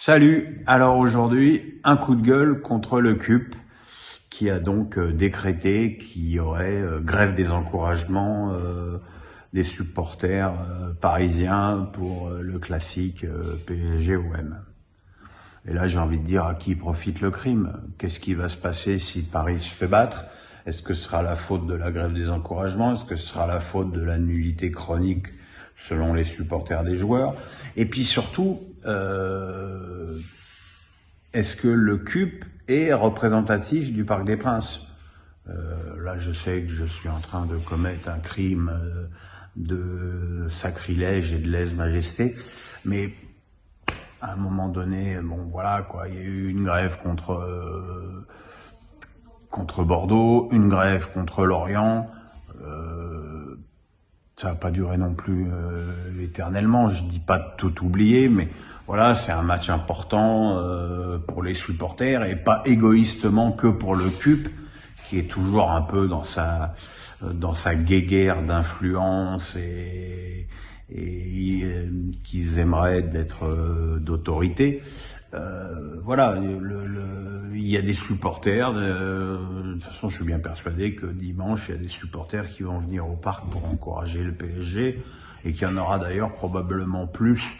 Salut, alors aujourd'hui, un coup de gueule contre le CUP qui a donc décrété qu'il y aurait grève des encouragements des supporters parisiens pour le classique PSG-OM. Et là j'ai envie de dire à qui profite le crime. Qu'est-ce qui va se passer si Paris se fait battre? Est-ce que ce sera la faute de la grève des encouragements? Est-ce que ce sera la faute de la nullité chronique selon les supporters des joueurs? Et puis surtout, est-ce que le CUP est représentatif du Parc des Princes? Là, je sais que je suis en train de commettre un crime de sacrilège et de lèse-majesté, mais à un moment donné, bon voilà quoi, il y a eu une grève contre Bordeaux, une grève contre Lorient. Ça n'a pas duré non plus éternellement. Je dis pas de tout oublier, mais voilà, c'est un match important pour les supporters et pas égoïstement que pour le CUP, qui est toujours un peu dans sa guéguerre d'influence et qu'ils aimeraient d'être d'autorité. Voilà, il y a des supporters. De toute façon, je suis bien persuadé que dimanche, il y a des supporters qui vont venir au parc pour encourager le PSG et qu'il y en aura d'ailleurs probablement plus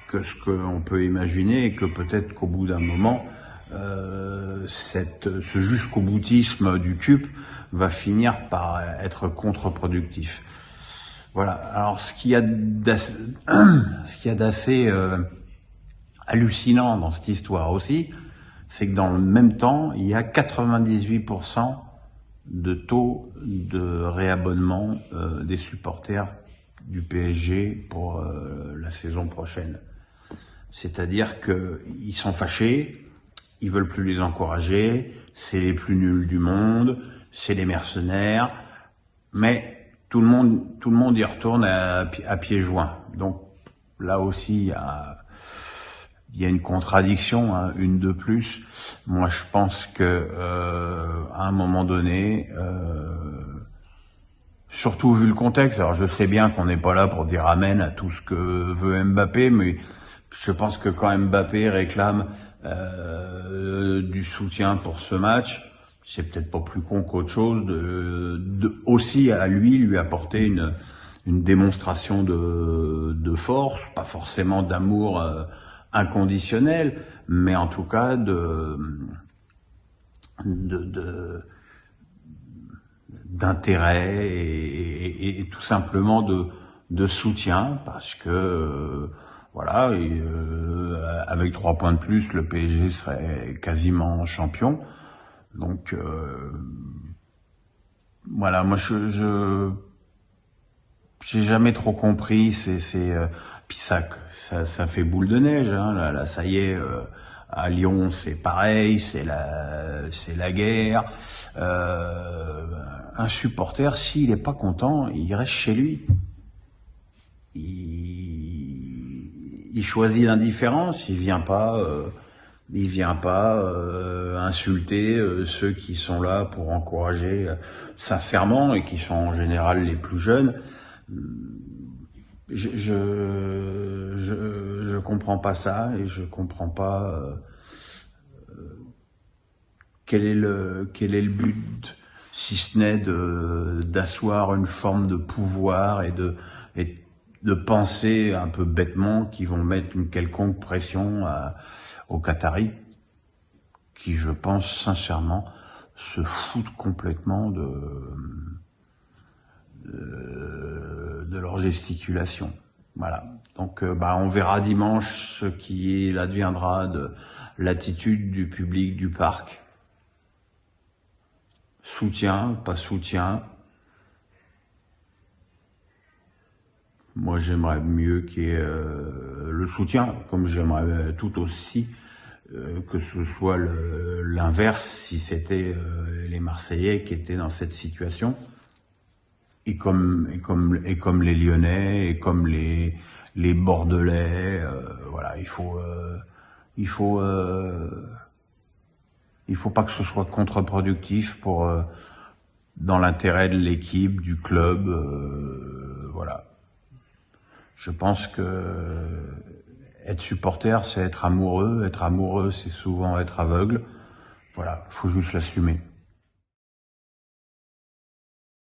que ce qu'on peut imaginer et que peut-être qu'au bout d'un moment, ce jusqu'au-boutisme du CUP va finir par être contre-productif. Voilà. Alors, ce qu'il y a d'assez hallucinant dans cette histoire aussi, c'est que dans le même temps, il y a 98% de taux de réabonnement des supporters du PSG pour la saison prochaine. C'est-à-dire qu'ils sont fâchés, ils veulent plus les encourager, c'est les plus nuls du monde, c'est les mercenaires, mais tout le monde y retourne à pieds joints. Donc là aussi, il y a une contradiction, hein, une de plus. Moi, je pense que à un moment donné, surtout vu le contexte, alors je sais bien qu'on n'est pas là pour dire amen à tout ce que veut Mbappé, mais je pense que quand Mbappé réclame du soutien pour ce match, c'est peut-être pas plus con qu'autre chose de aussi à lui apporter une démonstration de force, pas forcément d'amour inconditionnel, mais en tout cas d'intérêt et tout simplement de soutien, parce que voilà, avec 3 points de plus, le PSG serait quasiment champion. Donc voilà, moi j'ai jamais trop compris. Puis ça fait boule de neige. Hein, là, ça y est. À Lyon, c'est pareil. C'est la guerre. Un supporter, s'il est pas content, il reste chez lui. Il choisit l'indifférence. Il vient pas insulter ceux qui sont là pour encourager sincèrement et qui sont en général les plus jeunes. Je comprends pas ça et je comprends pas quel est le but, si ce n'est d'asseoir une forme de pouvoir et de penser un peu bêtement qu'ils vont mettre une quelconque pression aux Qataris, qui, je pense sincèrement, se foutent complètement de leur gesticulation. Voilà. Donc, on verra dimanche ce qui adviendra de l'attitude du public du parc. Soutien, pas soutien. Moi, j'aimerais mieux qu'il y ait le soutien, comme j'aimerais tout aussi que ce soit l'inverse, si c'était les Marseillais qui étaient dans cette situation, et comme les Lyonnais, et comme les Bordelais. Voilà, il faut pas que ce soit contre-productif dans l'intérêt de l'équipe, du club. Voilà. Je pense que être supporter, c'est être amoureux, c'est souvent être aveugle. Voilà, faut juste l'assumer.